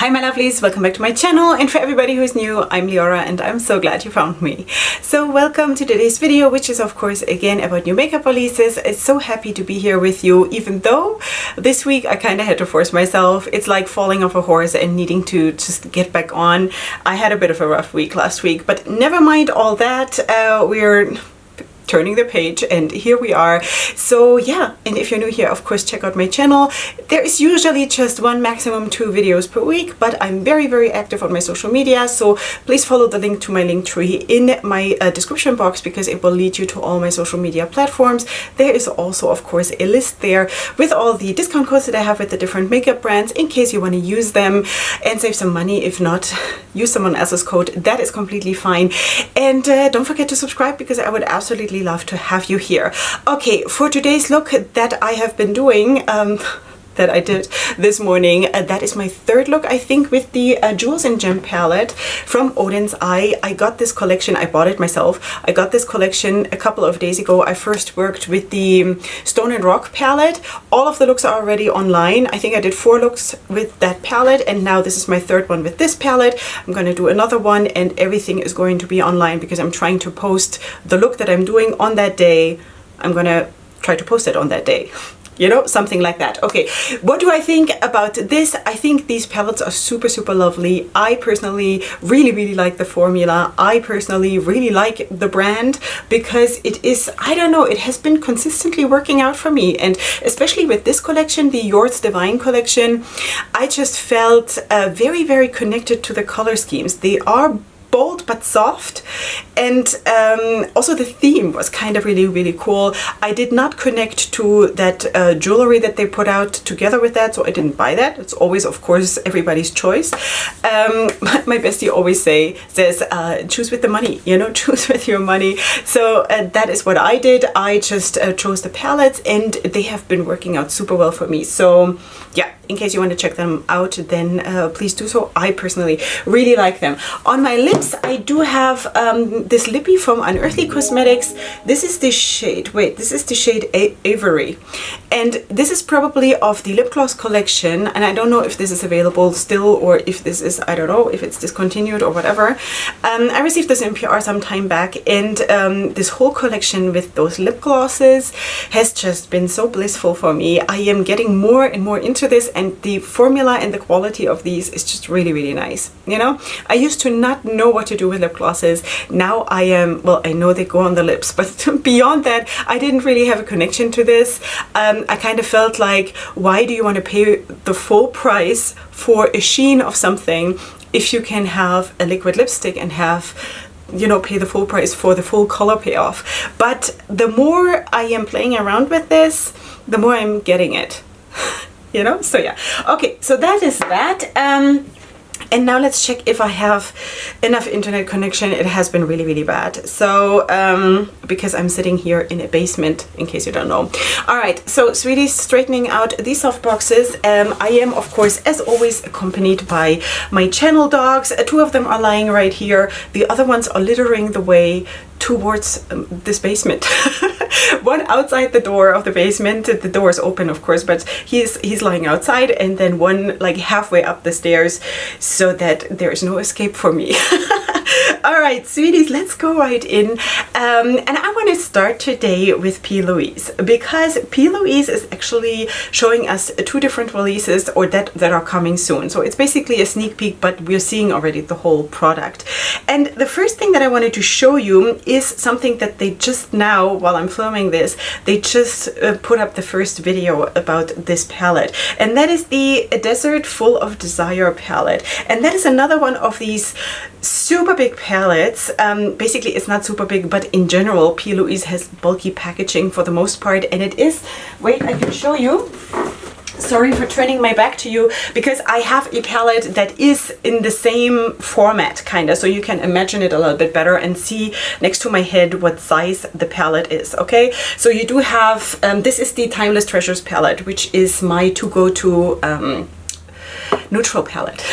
Hi my lovelies, welcome back to my channel, and for everybody who's new, I'm Leorah and I'm so glad you found me. So welcome to today's video, which is of course again about new makeup releases. I'm so happy to be here with you, even though this week I kind of had to force myself. It's like falling off a horse and needing to just get back on. I had a bit of a rough week last week, but never mind all that. We're turning the page and here we are. So yeah, and if you're new here, of course check out my channel. There is usually just one, maximum 2 videos per week, but I'm very active on my social media, so please follow the link to my link tree in my description box, because it will lead you to all my social media platforms. There is also of course a list there with all the discount codes that I have with the different makeup brands, in case you want to use them and save some money. If not, use someone else's code, that is completely fine. And don't forget to subscribe, because I would absolutely love to have you here. Okay, for today's look that I have been doing, that I did this morning, that is my third look, I think, with the Jewels and Gem palette from Odin's Eye. I got this collection, I bought it myself. I got this collection a couple of days ago. I first worked with the Stone and Rock palette. All of the looks are already online. I think I did 4 looks with that palette, and now this is my third one with this palette. I'm going to do another one, and everything is going to be online because I'm trying to post the look that I'm doing on that day. I'm going to try to post it on that day. You know, something like that. Okay, what do I think about this? I think these palettes are super lovely. I personally really like the formula. I personally really like the brand, because it is, I don't know, it has been consistently working out for me. And especially with this collection, the Yours Divine collection, I just felt very connected to the color schemes. They are bold but soft, and also the theme was kind of really cool. I did not connect to that jewelry that they put out together with that, so I didn't buy that. It's always, of course, everybody's choice. My bestie always says choose with the money, you know, choose with your money. So that is what I did. I just chose the palettes, and they have been working out super well for me. So yeah, in case you want to check them out, then please do so. I personally really like them. On my lips, I do have this lippy from Unearthly Cosmetics. This is the shade, wait, this is the shade Avery. And this is probably of the lip gloss collection, and I don't know if this is available still, or if this is, I don't know, if it's discontinued or whatever. I received this in PR some time back, and this whole collection with those lip glosses has just been so blissful for me. I am getting more and more into this, and the formula and the quality of these is just really nice. You know, I used to not know what to do with lip glosses. Now I am, well, I know they go on the lips, but beyond that, I didn't really have a connection to this. I kind of felt like, why do you want to pay the full price for a sheen of something if you can have a liquid lipstick and have, you know, pay the full price for the full color payoff? But the more I am playing around with this, the more I'm getting it. You know, so yeah. Okay, so that is that. And now let's check if I have enough internet connection. It has been really bad. So, because I'm sitting here in a basement, in case you don't know. All right, so sweeties, straightening out these soft boxes. I am, of course, as always, accompanied by my channel dogs. 2 of them are lying right here. The other ones are littering the way towards this basement. One outside the door of the basement. The door is open, of course, but he's lying outside, and then one like halfway up the stairs, so that there is no escape for me. All right, sweeties, let's go right in. And I want to start today with P. Louise, because P. Louise is actually showing us 2 different releases, or that are coming soon. So it's basically a sneak peek, but we're seeing already the whole product. And the first thing that I wanted to show you is something that they just now, while I'm filming this, they just put up the first video about this palette, and that is the Desert Full of Desire palette. And that is another one of these super big palettes. Basically, it's not super big, but in general, P. Louise has bulky packaging for the most part, and it is, wait, I can show you. Sorry for turning my back to you, because I have a palette that is in the same format, kind of, so you can imagine it a little bit better and see next to my head what size the palette is. Okay, so you do have, this is the Timeless Treasures palette, which is my to-go-to neutral palette.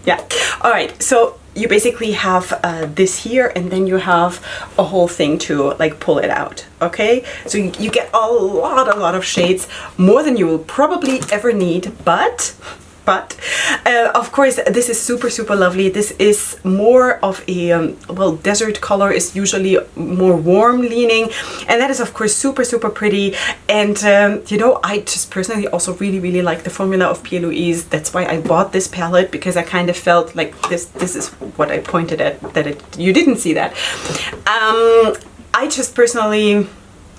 Yeah, all right, so you basically have this here, and then you have a whole thing to like pull it out. Okay, so you get a lot of shades, more than you will probably ever need, but But of course, this is super, super lovely. This is more of a, well, desert color is usually more warm leaning. And that is, of course, super, super pretty. And, you know, I just personally also really, really like the formula of P. Louise. That's why I bought this palette, because I kind of felt like this is what I pointed at, that you didn't see that. I just personally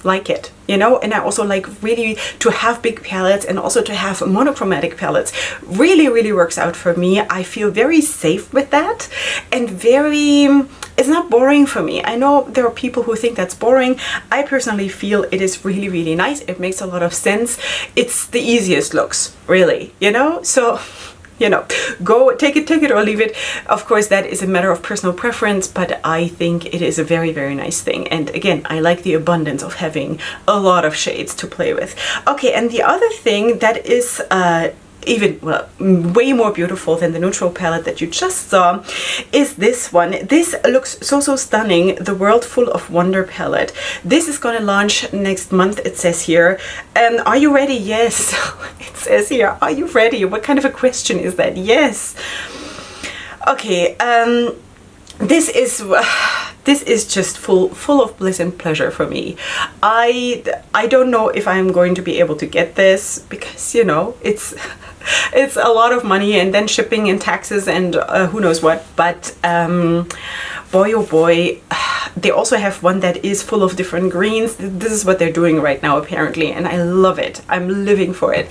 like it, you know, and I also like really to have big palettes and also to have monochromatic palettes really, really works out for me. I feel very safe with that, and it's not boring for me. I know there are people who think that's boring. I personally feel it is really, really nice. It makes a lot of sense. It's the easiest looks, really, you know, so you know, go take it or leave it. Of course, that is a matter of personal preference, but I think it is a very, very nice thing. And again, I like the abundance of having a lot of shades to play with. Okay, and the other thing that is even, well, way more beautiful than the neutral palette that you just saw is this one. This looks so, so stunning. The World Full of Wonder palette. This is going to launch next month, it says here. Are you ready? Yes. It says here, are you ready? What kind of a question is that? Yes. Okay. This is just full of bliss and pleasure for me. I don't know if I'm going to be able to get this, because, you know, it's a lot of money, and then shipping and taxes and who knows what. But boy, oh boy, they also have one that is full of different greens. This is what they're doing right now, apparently, and I love it. I'm living for it.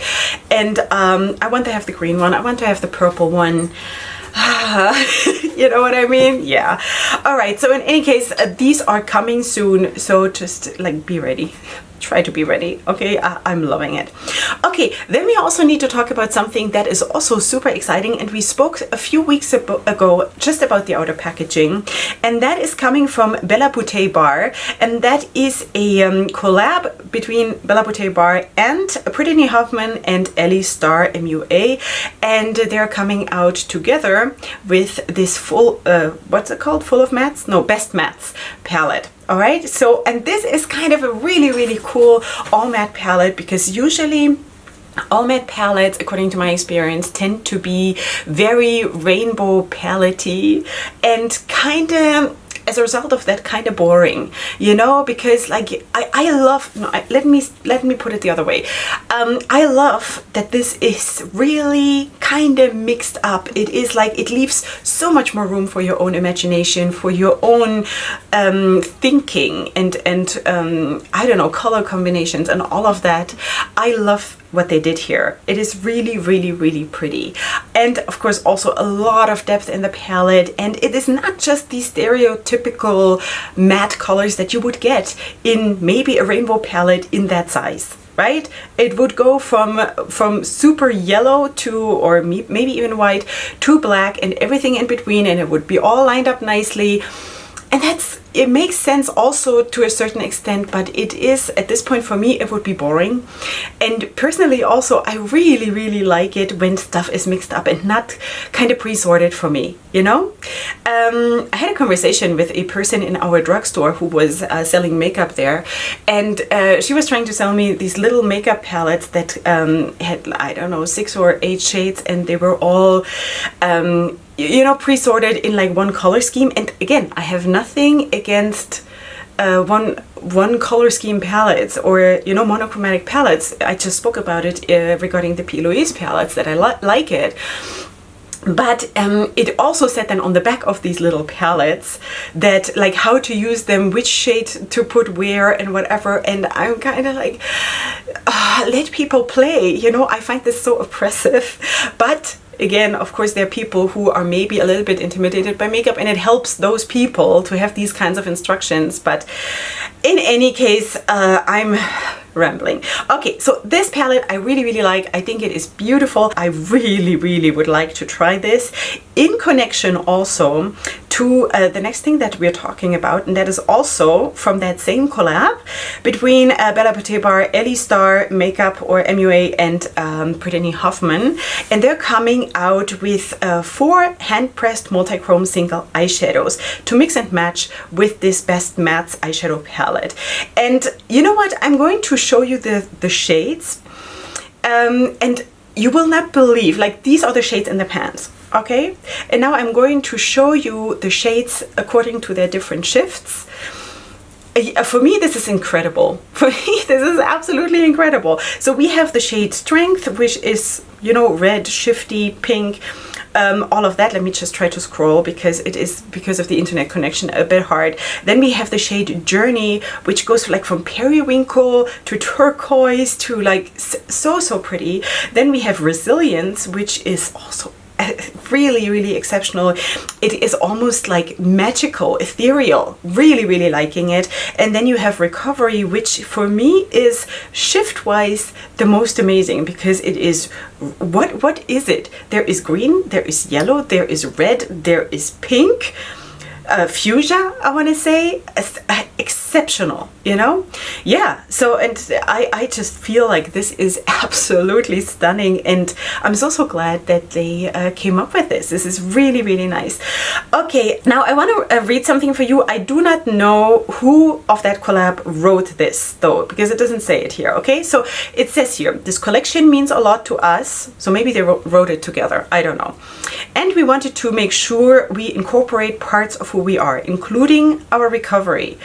And I want to have the green one. I want to have the purple one. You know what I mean? Yeah. All right. So in any case, these are coming soon. So just like be ready. Try to be ready. Okay. I'm loving it. Okay. Then we also need to talk about something that is also super exciting. And we spoke a few weeks ago just about the outer packaging. And that is coming from Bella Boutte Bar. And that is a collab between Bella Boutte Bar and Brittany Hoffman and Ellie Star MUA. And they're coming out together with this full, what's it called? Full of Mattes? No, Best Mattes palette. All right. So, and this is kind of a really, really cool all matte palette, because usually all matte palettes, according to my experience, tend to be very rainbow palette-y and kind of, as a result of that, kind of boring, you know, because like I love, no, let me put it the other way. I love that this is really kind of mixed up. It is like, it leaves so much more room for your own imagination, for your own thinking, and I don't know, color combinations and all of that. I love what they did here. It is really, really, really pretty. And of course, also a lot of depth in the palette. And it is not just the stereotypical matte colors that you would get in maybe a rainbow palette in that size, right? It would go from super yellow to, or maybe even white, to black, and everything in between, and it would be all lined up nicely. And it makes sense also to a certain extent, but it is, at this point for me, it would be boring. And personally also, I really, really like it when stuff is mixed up and not kind of pre-sorted for me, you know? I had a conversation with a person in our drugstore who was selling makeup there, and she was trying to sell me these little makeup palettes that had, I don't know, 6 or 8 shades, and they were all you know, pre-sorted in like one color scheme. And again, I have nothing against one color scheme palettes, or, you know, monochromatic palettes. I just spoke about it regarding the P. Louise palettes, that I like it. But it also said then on the back of these little palettes that, like, how to use them, which shade to put where and whatever. And I'm kind of like, let people play, you know. I find this so oppressive. But again, of course, there are people who are maybe a little bit intimidated by makeup, and it helps those people to have these kinds of instructions. But in any case, I'm rambling. Okay, so this palette I really, really like. I think it is beautiful. I really, really would like to try this in connection also to the next thing that we're talking about, and that is also from that same collab between Bella Boutte Bar, Ellie Star Makeup or MUA, and Brittany Hoffman. And they're coming out with 4 hand-pressed multi-chrome single eyeshadows to mix and match with this Best Mattes eyeshadow palette. And you know what? I'm going to show you the shades. And you will not believe, like these are the shades in the pans, okay? And now I'm going to show you the shades according to their different shifts. For me, this is incredible. For me, this is absolutely incredible. So we have the shade Strength, which is, you know, red, shifty, pink, all of that. Let me just try to scroll because it is, because of the internet connection, a bit hard. Then we have the shade Journey, which goes like from periwinkle to turquoise to like so pretty. Then we have Resilience, which is also really exceptional. It is almost like magical, ethereal, really liking it. And then you have Recovery, which for me is shift wise the most amazing, because it is, what is it? There is green, there is yellow, there is red, there is pink, fuchsia, I want to say. Exceptional, you know? Yeah, so, and I just feel like this is absolutely stunning, and I'm so glad that they came up with this. This is really nice. Okay, now I want to read something for you. I do not know who of that collab wrote this though, because it doesn't say it here, okay? So it says here, this collection means a lot to us, so maybe they wrote it together, I don't know. And we wanted to make sure we incorporate parts of who we are, including our recovery.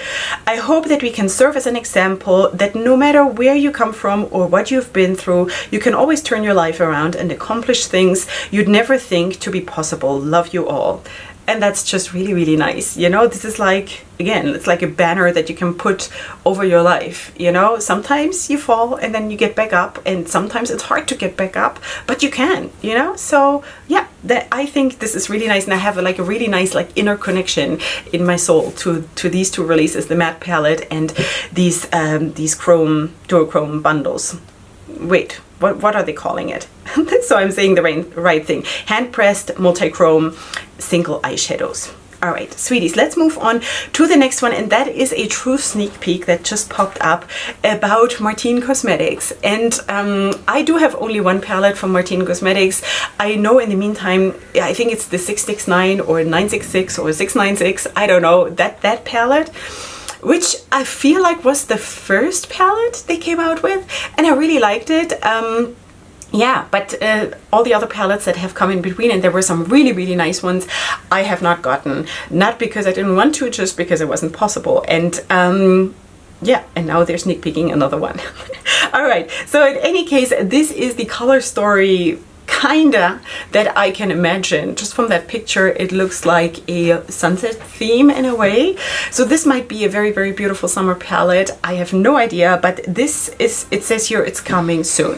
I hope that we can serve as an example that no matter where you come from or what you've been through, you can always turn your life around and accomplish things you'd never think to be possible. Love you all. And that's just really nice. You know, this is like, again, it's like a banner that you can put over your life. You know, sometimes you fall and then you get back up, and sometimes it's hard to get back up, but you can, you know? So yeah, I think this is really nice, and I have like a really nice like inner connection in my soul to these two releases, the matte palette and these duochrome bundles. Wait, what are they calling it? So I'm saying the right thing. Hand pressed multi-chrome single eyeshadows. All right, sweeties, let's move on to the next one, and that is a true sneak peek that just popped up about Martine Cosmetics. And I do have only one palette from Martine Cosmetics. I know in the meantime, I think it's the 669 or 966 or 696, I don't know, that palette, which I feel like was the first palette they came out with, and I really liked it. Yeah, but all the other palettes that have come in between, and there were some really nice ones, I have not gotten. Not because I didn't want to, just because it wasn't possible. And yeah, and now they're sneak peeking another one. All right, so in any case, this is the color story kinda that I can imagine. Just from that picture, it looks like a sunset theme in a way. So this might be a very beautiful summer palette. I have no idea, but this is, it says here it's coming soon.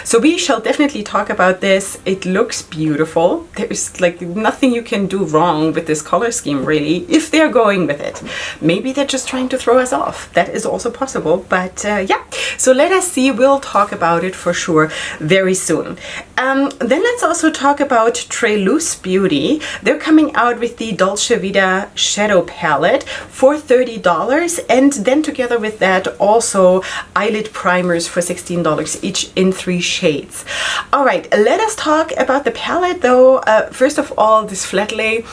So we shall definitely talk about this. It looks beautiful. There's like nothing you can do wrong with this color scheme, really, if they're going with it. Maybe they're just trying to throw us off. That is also possible, but yeah. So let us see. We'll talk about it for sure very soon. Then let's also talk about Treloose Beauty. They're coming out with the Dolce Vita Shadow Palette for $30, and then together with that also eyelid primers for $16 each in 3 shades. All right, let us talk about the palette though. First of all, this flat lay,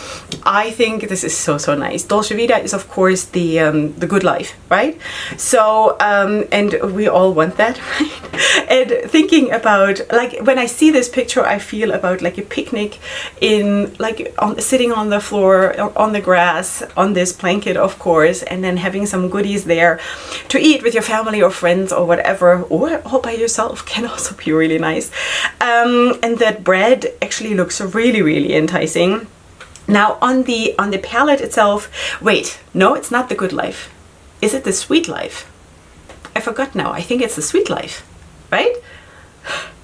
I think this is so nice. Dolce Vita is of course the good life, right? So and we all want that, right? And thinking about, like, when I see this picture, I feel about like a picnic in, like, sitting on the floor or on the grass on this blanket, of course, and then having some goodies there to eat with your family or friends or whatever, or all by yourself can also be really nice. And that bread actually looks really enticing. Now on the palette itself, wait, no, it's not the Good Life. Is it the Sweet Life? I forgot now. I think it's the Sweet Life, right?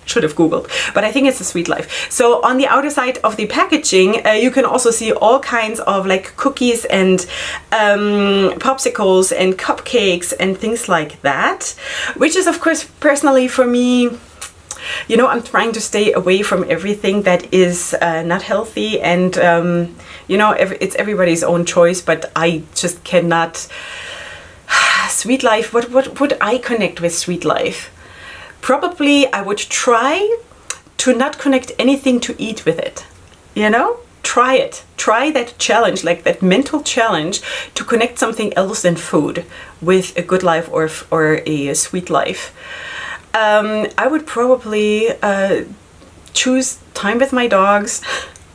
Should have googled, but I think it's the Sweet Life. So on the outer side of the packaging, you can also see all kinds of like cookies and popsicles and cupcakes and things like that, which is of course personally for me, you know, I'm trying to stay away from everything that is not healthy, and you know, it's everybody's own choice, but I just cannot. Sweet Life, what would I connect with Sweet Life? Probably I would try to not connect anything to eat with it, you know? Try it. Try that challenge, like that mental challenge, to connect something else than food with a Good Life or a Sweet Life. I would probably choose time with my dogs,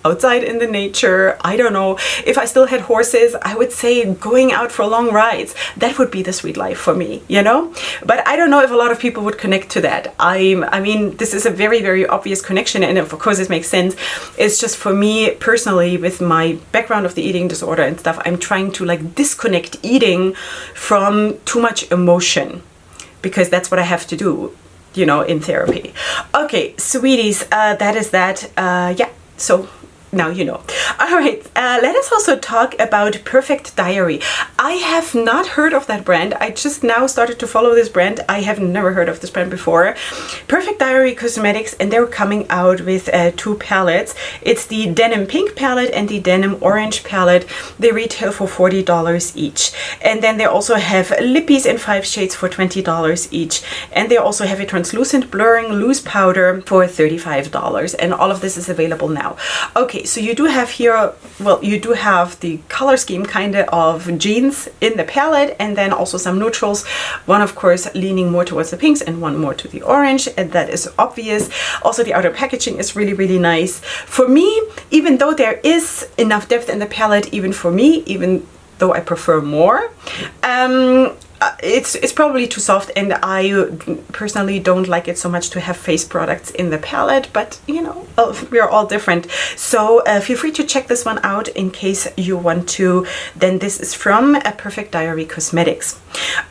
outside in the nature. I don't know. If I still had horses, I would say going out for long rides. That would be the sweet life for me, you know? But I don't know if a lot of people would connect to that. I mean, this is a very, very obvious connection, and of course it makes sense. It's just for me personally, with my background of the eating disorder and stuff, I'm trying to like disconnect eating from too much emotion, because that's what I have to do, you know, in therapy. Okay, sweeties, that is that. Yeah, so now you know. All right, let us also talk about Perfect Diary. I have not heard of that brand. I just now started to follow this brand. I have never heard of this brand before. Perfect Diary Cosmetics, and they're coming out with 2 palettes. It's the Denim Pink palette and the Denim Orange palette. They retail for $40 each. And then they also have lippies in 5 shades for $20 each. And they also have a translucent blurring loose powder for $35. And all of this is available now. Okay, so you do have here, well, you do have the color scheme kind of jeans in the palette, and then also some neutrals, one of course leaning more towards the pinks and one more to the orange, and that is obvious. Also the outer packaging is really, really nice. For me, even though there is enough depth in the palette, even for me, even though I prefer more, it's probably too soft, and I personally don't like it so much to have face products in the palette, but you know, we are all different. So feel free to check this one out in case you want to. Then this is from Perfect Diary Cosmetics.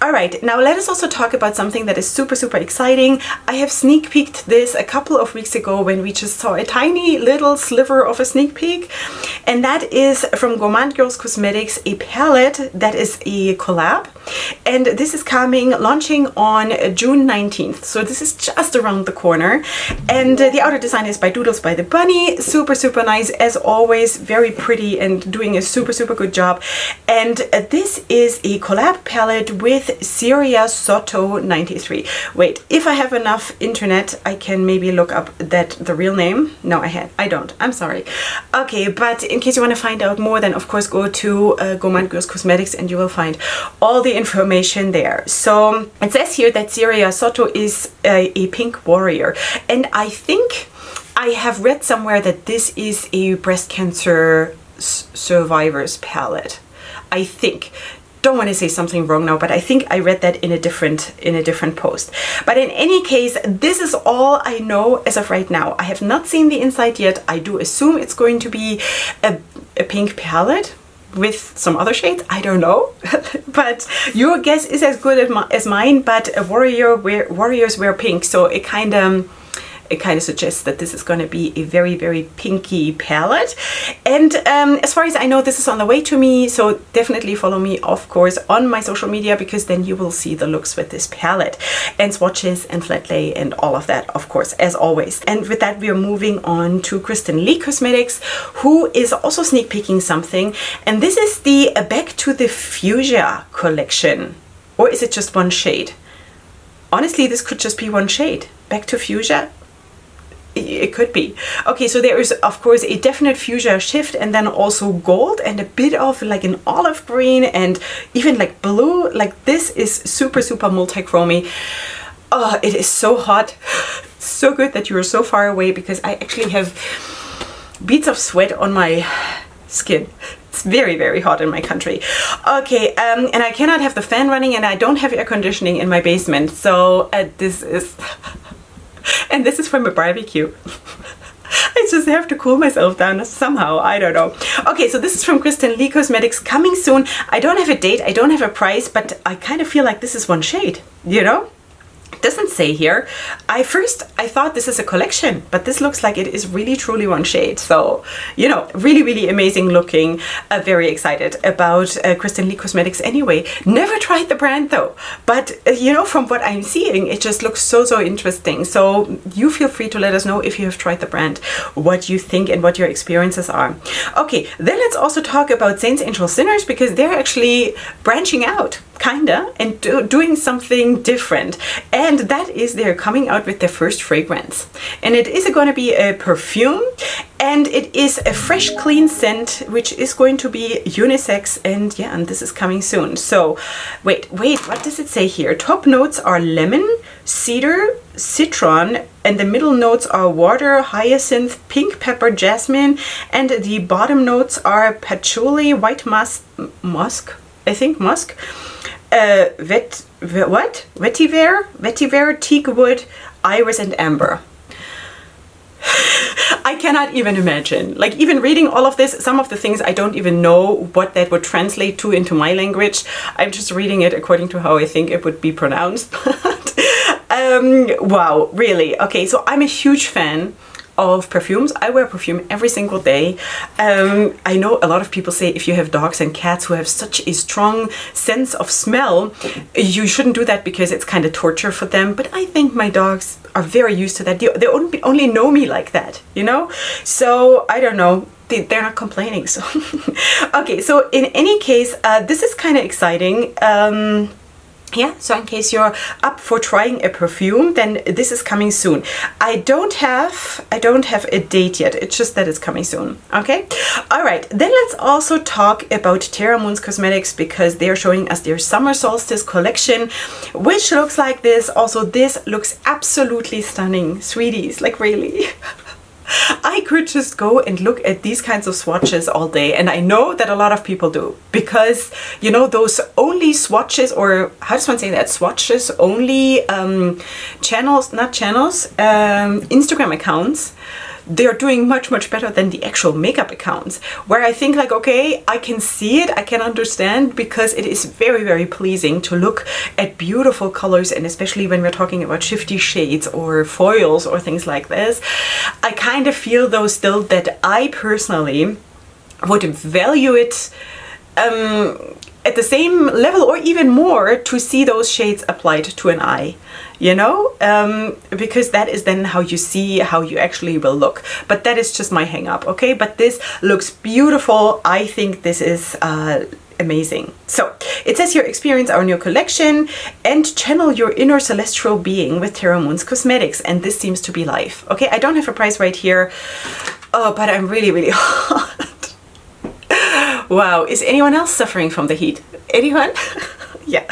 All right, now let us also talk about something that is super, super exciting. I have sneak peeked this a couple of weeks ago when we just saw a tiny little sliver of a sneak peek, and that is from Goldman Girls Cosmetics, a palette that is a collab. And this is launching on June 19th. So this is just around the corner. And the outer design is by Doodles by the Bunny. Super, super nice. As always, very pretty and doing a super, super good job. And this is a collab palette with Syria Soto 93. Wait, if I have enough internet, I can maybe look up the real name. No, I don't. I'm sorry. Okay, but in case you want to find out more, then of course go to Goldman Girls Cosmetics and you will find all the information there. So it says here that Syria Soto is a pink warrior, and I think I have read somewhere that this is a breast cancer survivors palette. I think. Don't want to say something wrong now, but I think I read that in a different post. But in any case, this is all I know as of right now. I have not seen the inside yet. I do assume it's going to be a pink palette with some other shades, I don't know. But your guess is as good as mine. But warriors wear pink, so it kind of suggests that this is going to be a very, very pinky palette. And as far as I know, this is on the way to me, so definitely follow me, of course, on my social media, because then you will see the looks with this palette and swatches and flat lay and all of that, of course, as always. And with that, we are moving on to Kristen Lee Cosmetics, who is also sneak peeking something. And this is the Back to the Fuchsia collection. Or is it just one shade? Honestly, this could just be one shade. Back to Fuchsia? It could be. Okay, so there is of course a definite fuchsia shift, and then also gold and a bit of like an olive green and even like blue. Like this is super, super multi-chromy. Oh, it is so hot. So good that you are so far away, because I actually have beads of sweat on my skin. It's very, very hot in my country. Okay, and I cannot have the fan running, and I don't have air conditioning in my basement. So this is... And this is from a barbecue. I just have to cool myself down somehow. I don't know. Okay, so this is from Kristen Lee Cosmetics, coming soon. I don't have a date, I don't have a price, but I kind of feel like this is one shade, you know? It doesn't say here. I thought this is a collection, but this looks like it is really truly one shade. So, you know, really, really amazing looking. Very excited about Kristen Lee Cosmetics anyway. Never tried the brand though, but you know, from what I'm seeing, it just looks so, so interesting. So you feel free to let us know if you have tried the brand, what you think and what your experiences are. Okay, then let's also talk about Saints, Angels, Sinners, because they're actually branching out kinda and doing something different, and that is they're coming out with their first fragrance, and it is going to be a perfume, and it is a fresh, clean scent, which is going to be unisex, and yeah, and this is coming soon. So wait, what does it say here? Top notes are lemon, cedar, citron, and the middle notes are water, hyacinth, pink pepper, jasmine, and the bottom notes are patchouli, white musk, I think musk, vetiver, teak wood, iris, and amber. I cannot even imagine. Like, even reading all of this, some of the things I don't even know what that would translate to into my language. I'm just reading it according to how I think it would be pronounced. Wow, really. Okay, so I'm a huge fan of perfumes. I wear perfume every single day. I know a lot of people say if you have dogs and cats who have such a strong sense of smell, you shouldn't do that because it's kind of torture for them. But I think my dogs are very used to that. They only know me like that, you know? So I don't know. They're not complaining. So okay, so in any case, this is kind of exciting. Yeah, so in case you're up for trying a perfume, then this is coming soon. I don't have a date yet. It's just that it's coming soon. Okay. All right. Then let's also talk about Terra Moons Cosmetics, because they're showing us their summer solstice collection, which looks like this. Also, this looks absolutely stunning, sweeties. Like, really. I could just go and look at these kinds of swatches all day, and I know that a lot of people do, because, you know, those only swatches, or how does one say that, swatches only Instagram accounts, they're doing much better than the actual makeup accounts, where I think, like, okay, I can see it, I can understand, because it is very pleasing to look at beautiful colors, and especially when we're talking about shifty shades or foils or things like this. I kind of feel though still that I personally would value it at the same level or even more to see those shades applied to an eye, you know, because that is then how you see how you actually will look. But that is just my hang up, okay? But this looks beautiful. I think this is amazing. So it says here, experience our new collection and channel your inner celestial being with Terra Moons Cosmetics. And this seems to be life. Okay, I don't have a price right here. Oh, but I'm really hot. Wow, is anyone else suffering from the heat? Anyone? Yeah.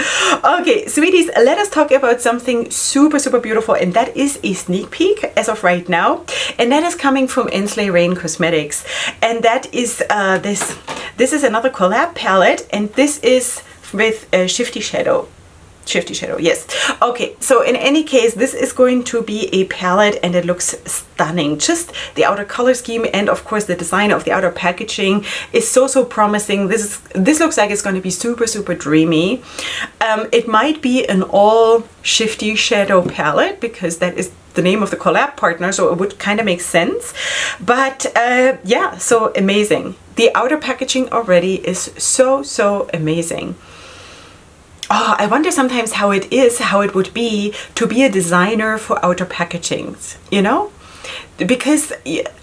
Okay, sweeties, let us talk about something super beautiful, and that is a sneak peek as of right now, and that is coming from Ensley Rain Cosmetics, and that is this is another collab palette, and this is with Shifty Shadow, yes. Okay, so in any case, this is going to be a palette, and it looks stunning. Just the outer color scheme, and of course the design of the outer packaging is so promising. This looks like it's going to be super dreamy. It might be an all Shifty Shadow palette, because that is the name of the collab partner, so it would kind of make sense. But yeah, so amazing. The outer packaging already is so amazing. Oh, I wonder sometimes how it would be to be a designer for outer packagings, you know? Because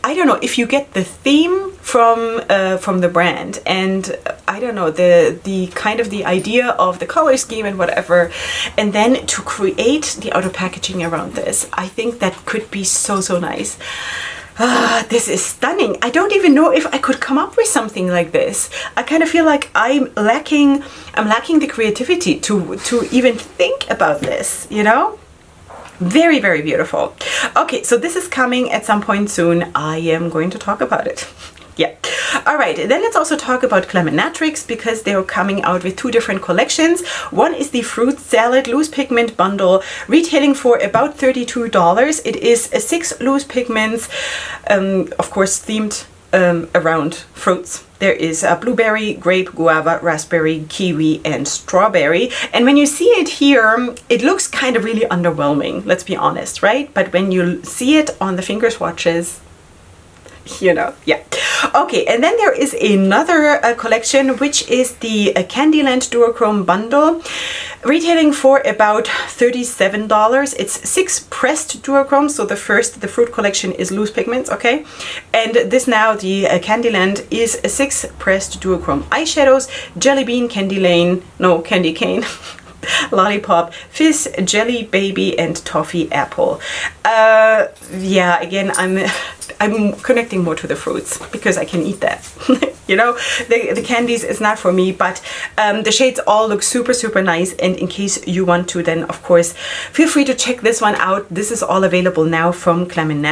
I don't know, if you get the theme from the brand, and I don't know, the kind of the idea of the color scheme and whatever, and then to create the outer packaging around this, I think that could be so nice. This is stunning. I don't even know if I could come up with something like this. I kind of feel like I'm lacking the creativity to even think about this, you know? Very beautiful. Okay, so this is coming at some point soon. I am going to talk about it. Yeah. All right, then let's also talk about Clementine, because they're coming out with two different collections. One is the Fruit Salad Loose Pigment Bundle, retailing for about $32. It is 6 loose pigments, of course themed around fruits. There is blueberry, grape, guava, raspberry, kiwi, and strawberry. And when you see it here, it looks kind of really underwhelming, let's be honest, right? But when you see it on the finger swatches, you know, yeah. Okay, and then there is another collection, which is the Candyland Duochrome Bundle, retailing for about $37. It's 6 pressed duochromes. So the fruit collection is loose pigments, okay? And this now, the Candyland, is 6 pressed duochrome eyeshadows, Jelly Bean, Candy Cane, Lollipop, Fizz, Jelly Baby, and Toffee Apple. Yeah, again, I'm connecting more to the fruits because I can eat that. You know, the candies is not for me, but the shades all look super nice. And in case you want to, then of course, feel free to check this one out. This is all available now from Clementine.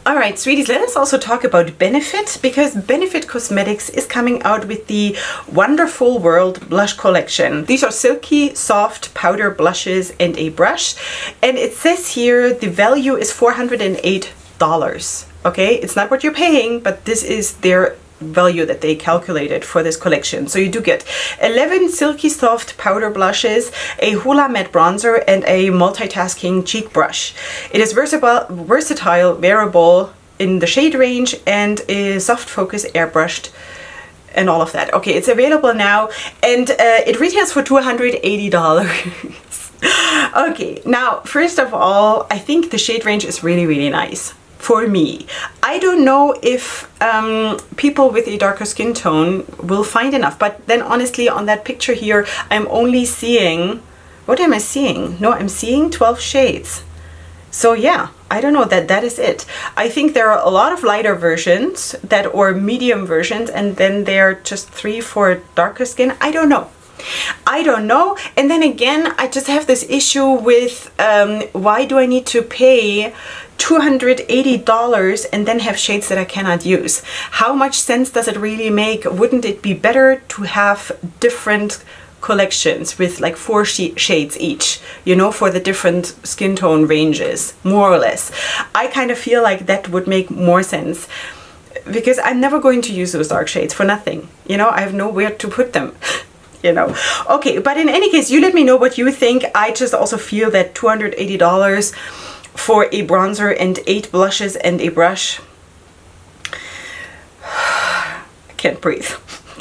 Alright, sweeties, let us also talk about Benefit, because Benefit Cosmetics is coming out with the Wonderful World Blush Collection. These are silky, soft powder blushes and a brush. And it says here the value is $408. Okay, it's not what you're paying, but this is their value that they calculated for this collection. So you do get 11 silky soft powder blushes, a Hoola matte bronzer, and a multitasking cheek brush. It is versatile, wearable in the shade range, and is soft focus airbrushed and all of that. Okay, it's available now, and it retails for $280. Okay, now first of all, I think the shade range is really nice. For me, I don't know if people with a darker skin tone will find enough, but then honestly on that picture here, I'm only seeing, what am I seeing? No, I'm seeing 12 shades. So yeah, I don't know, that is it. I think there are a lot of lighter versions or medium versions, and then there are just 3 for darker skin. I don't know. And then again, I just have this issue with why do I need to pay $280 and then have shades that I cannot use? How much sense does it really make? Wouldn't it be better to have different collections with like 4 shades each, you know, for the different skin tone ranges, more or less? I kind of feel like that would make more sense, because I'm never going to use those dark shades for nothing. You know, I have nowhere to put them. You know. Okay, but in any case, you let me know what you think. I just also feel that $280 for a bronzer and 8 blushes and a brush. I can't breathe.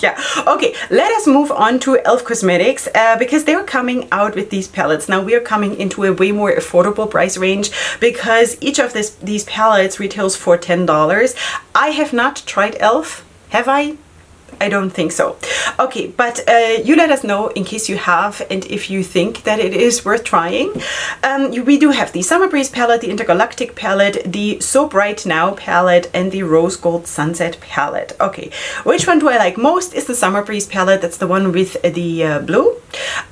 Yeah. Okay, let us move on to Elf Cosmetics, because they're coming out with these palettes. Now we are coming into a way more affordable price range, because each of these palettes retails for $10. I have not tried Elf. Have I? I don't think so. Okay, but you let us know in case you have, and if you think that it is worth trying. We do have the Summer Breeze palette, the Intergalactic palette, the So Bright Now palette, and the Rose Gold Sunset palette. Okay, which one do I like most? Is the Summer Breeze palette. That's the one with the blue.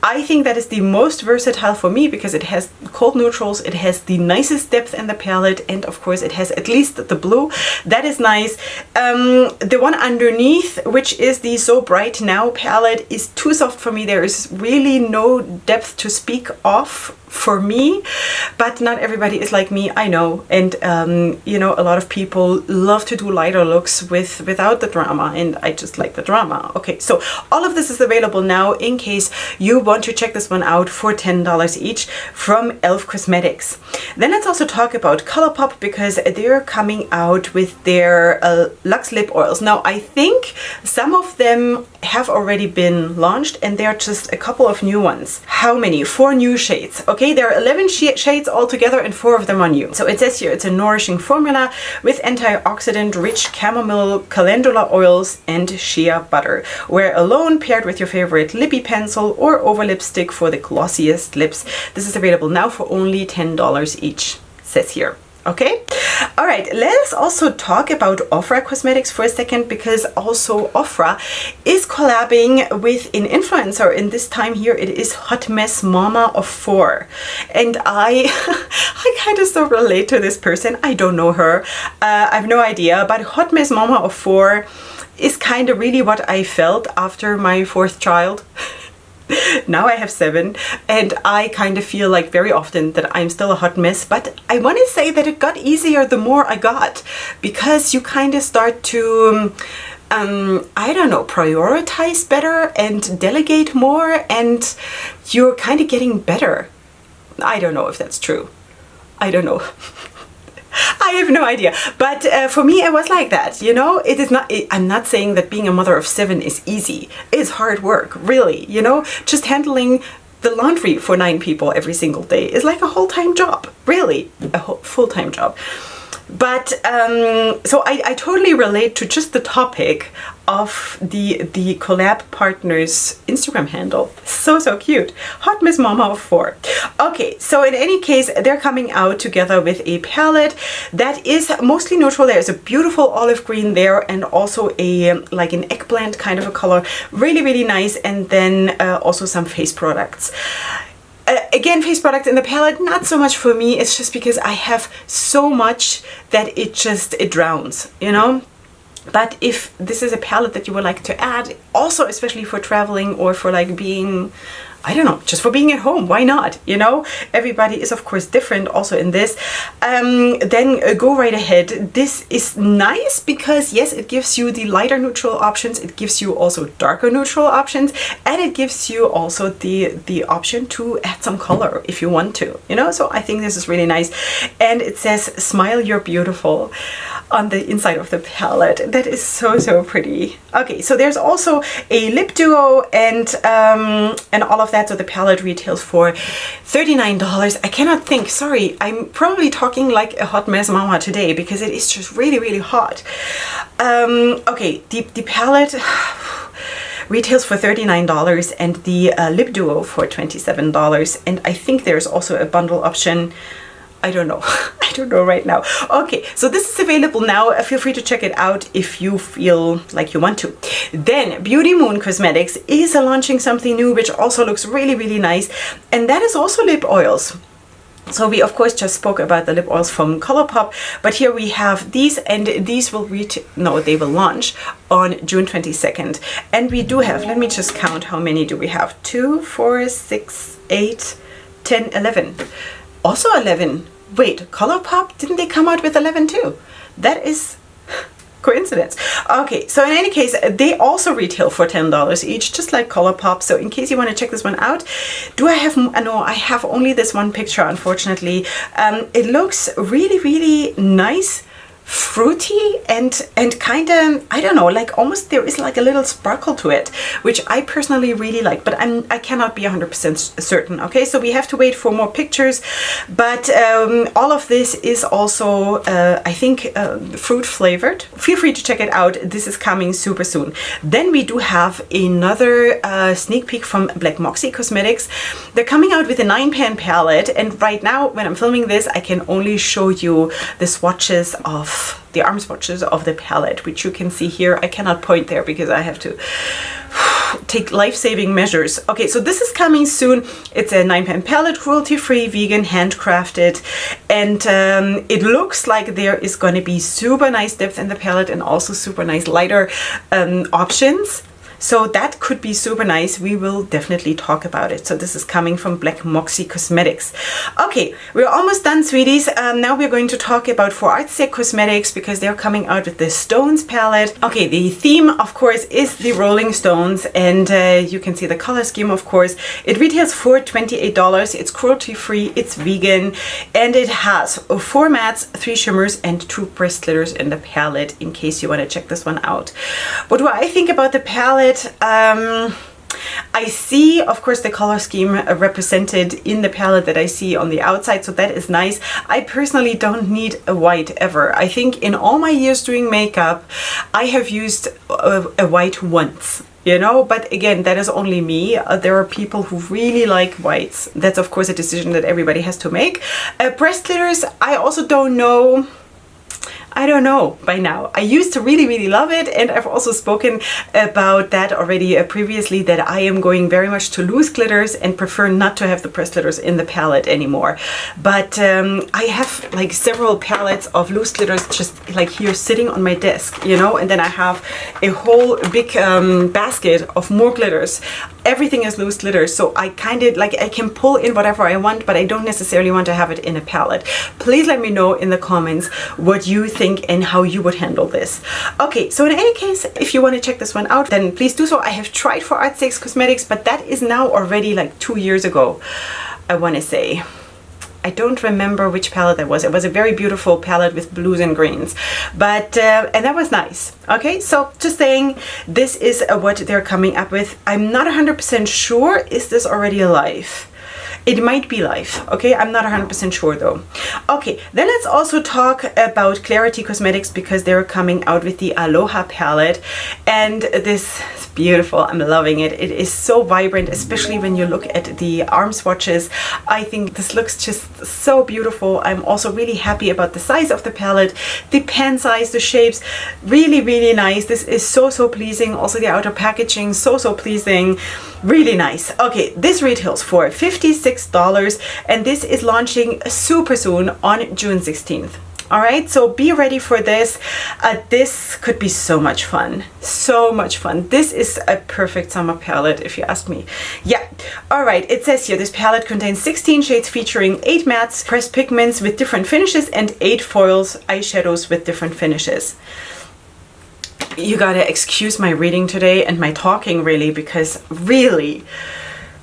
I think that is the most versatile for me, because it has cold neutrals, it has the nicest depth in the palette, and of course it has at least the blue. That is nice. The one underneath, which is the So Bright Now palette, is too soft for me. There is really no depth to speak of for me, but not everybody is like me, I know. And you know, a lot of people love to do lighter looks without the drama, and I just like the drama. Okay, so all of this is available now in case you want to check this one out for $10 each from Elf Cosmetics. Then let's also talk about Colourpop, because they're coming out with their Luxe Lip Oils. Now I think some of them have already been launched, and there are just a couple of new ones. How many? 4 new shades. Okay, there are 11 shades altogether, and 4 of them are new. So it says here it's a nourishing formula with antioxidant rich chamomile, calendula oils, and shea butter. Wear alone, paired with your favorite lippy pencil or over lipstick for the glossiest lips. This is available now for only $10 each, says here. Okay, all right, let us also talk about Ofra Cosmetics for a second, because also Ofra is collabing with an influencer, and this time here it is Hot Mess Mama of 4. And I kind of so relate to this person. I don't know her, I have no idea, but Hot Mess Mama of 4 is kind of really what I felt after my 4th child. Now I have 7, and I kind of feel like very often that I'm still a hot mess, but I want to say that it got easier the more I got, because you kind of start to I don't know, prioritize better and delegate more, and you're kind of getting better. I don't know if that's true. I don't know. I have no idea, but for me it was like that, you know. It is not, I'm not saying that being a mother of 7 is easy. It's hard work, really, you know. Just handling the laundry for 9 people every single day is like a whole-time job, really, a full-time job. But so I totally relate to just the topic of the Collab partners Instagram handle. So cute. Hot Miss Mama of 4. Okay, so in any case, they're coming out together with a palette that is mostly neutral. There's a beautiful olive green there, and also a like an eggplant kind of a color. Really nice. And then also some face products. Again, face products in the palette, not so much for me. It's just because I have so much that it drowns, you know? But if this is a palette that you would like to add, also especially for traveling or for like being, I don't know, just for being at home, why not? You know, everybody is of course different also in this. Then go right ahead. This is nice because yes, it gives you the lighter neutral options. It gives you also darker neutral options, and it gives you also the option to add some color if you want to, you know? So I think this is really nice. And it says, "Smile, you're beautiful," on the inside of the palette. That is so pretty. Okay, so there's also a lip duo and all of that. So the palette retails for $39. I cannot think, sorry, I'm probably talking like a hot mess mama today because it is just really hot. Okay, the palette retails for $39 and the lip duo for $27. And I think there's also a bundle option. I don't know. I don't know right now. Okay, so this is available now. Feel free to check it out if you feel like you want to. Then Beauty Moon Cosmetics is launching something new, which also looks really nice. And that is also lip oils. So we of course just spoke about the lip oils from Colourpop, but here we have these, and these will they will launch on June 22nd. And we do have, let me just count how many do we have? 2, 4, 6, 8, 10, 11. Also 11. Wait, Colourpop, didn't they come out with 11 too? That is coincidence. Okay, so in any case, they also retail for $10 each, just like Colourpop. So in case you want to check this one out, do I have, no, I have only this one picture, unfortunately. It looks really nice, fruity, and kind of, I don't know, like almost there is like a little sparkle to it, which I personally really like, but I cannot be 100% certain. Okay, so we have to wait for more pictures, but all of this is also I think fruit flavored. Feel free to check it out. This is coming super soon. Then we do have another sneak peek from Moxie Cosmetics. They're coming out with a 9-pan palette, and right now when I'm filming this, I can only show you the swatches of the arm swatches of the palette, which you can see here. I cannot point there because I have to take life-saving measures. Okay, so this is coming soon. It's a 9-pan palette, cruelty-free, vegan, handcrafted, and it looks like there is going to be super nice depth in the palette and also super nice lighter options. So that could be super nice. We will definitely talk about it. So this is coming from Moxie Cosmetics. Okay, we're almost done, sweeties. Now we're going to talk about For Art's Sake Cosmetics because they're coming out with the Stones palette. Okay, the theme, of course, is the Rolling Stones, and you can see the color scheme, of course. It retails for $28. It's cruelty-free, it's vegan, and it has 4 mattes, 3 shimmers, and 2 pressed glitters in the palette, in case you want to check this one out. What do I think about the palette? I see, of course, the color scheme represented in the palette that I see on the outside, so that is nice. I personally don't need a white ever. I think in all my years doing makeup, I have used a white once. You know, but again, that is only me. There are people who really like whites. That's of course a decision that everybody has to make. Pressed glitters, I also don't know. I don't know by now. I used to really love it, and I've also spoken about that already previously, that I am going very much to loose glitters and prefer not to have the pressed glitters in the palette anymore. But I have like several palettes of loose glitters just like here sitting on my desk, you know, and then I have a whole big basket of more glitters. Everything is loose glitters, so I kind of like, I can pull in whatever I want, but I don't necessarily want to have it in a palette. Please let me know in the comments what you think and how you would handle this. Okay, so in any case, if you want to check this one out, then please do so. I have tried For Art's Sake Cosmetics, but that is now already like 2 years ago, I want to say. I don't remember which palette that was. It was a very beautiful palette with blues and greens, but and that was nice. Okay, so just saying, this is what they're coming up with. I'm not 100% sure, is this already alive? It might be live, okay? I'm not 100% sure though. Okay, then let's also talk about Clearity Cosmetics, because they're coming out with the Aloha palette, and this is beautiful. I'm loving it. It is so vibrant, especially when you look at the arm swatches. I think this looks just so beautiful. I'm also really happy about the size of the palette, the pen size, the shapes, really, really nice. This is so, so pleasing. Also the outer packaging, so, so pleasing. Really nice. Okay, this retails for $56, and this is launching super soon on June 16th. All right, so be ready for this. This could be so much fun. So much fun. This is a perfect summer palette, if you ask me. Yeah. All right, it says here, this palette contains 16 shades featuring 8 mattes, pressed pigments with different finishes, and 8 foils eyeshadows with different finishes. You gotta excuse my reading today and my talking, really, because really,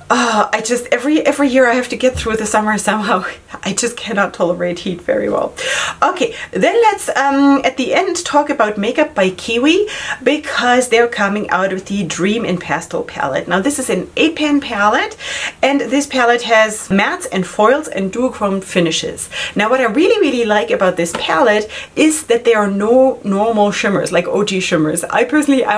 I just, every year I have to get through the summer somehow. I just cannot tolerate heat very well. Okay, then let's at the end talk about makeup by Kiwi, because they're coming out with the Dream in Pastel palette. Now this is an 8-pan palette, and this palette has mattes and foils and duochrome finishes. Now what I really, really like about this palette is that there are no normal shimmers, like OG shimmers. I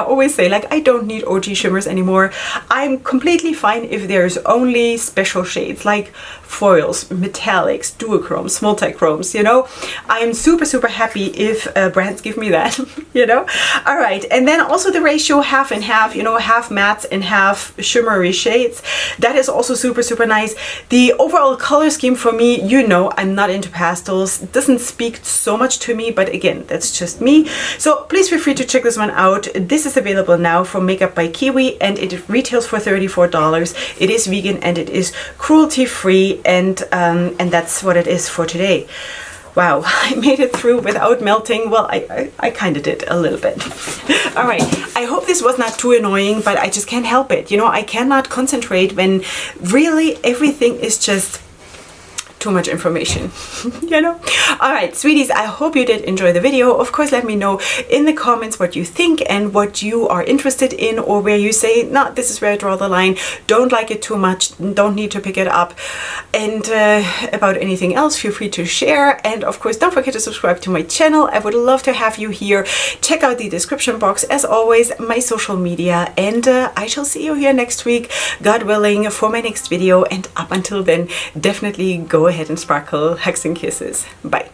always say, like, I don't need OG shimmers anymore. I'm completely fine if there's only special shades like foils, metallics, duochromes, multichromes, you know. I am super, super happy if brands give me that, you know. All right, and then also the ratio half and half, you know, half mattes and half shimmery shades. That is also super, super nice. The overall color scheme for me, you know, I'm not into pastels. It doesn't speak so much to me, but again, that's just me. So please feel free to check this one out. This is available now from Makeup by Kiwi, and it retails for $34. It is vegan and it is cruelty-free. And that's what it is for today. Wow, I made it through without melting. Well, I kind of did a little bit. All right, I hope this was not too annoying, but I just can't help it. You know, I cannot concentrate when really everything is just too much information, you know. All right, sweeties, I hope you did enjoy the video. Of course, let me know in the comments what you think and what you are interested in, or where you say, no, this is where I draw the line, don't like it too much, don't need to pick it up. And about anything else, feel free to share. And of course, don't forget to subscribe to my channel. I would love to have you here. Check out the description box, as always, my social media, and I shall see you here next week, God willing, for my next video. And up until then, definitely go ahead and sparkle. Hugs and kisses. Bye.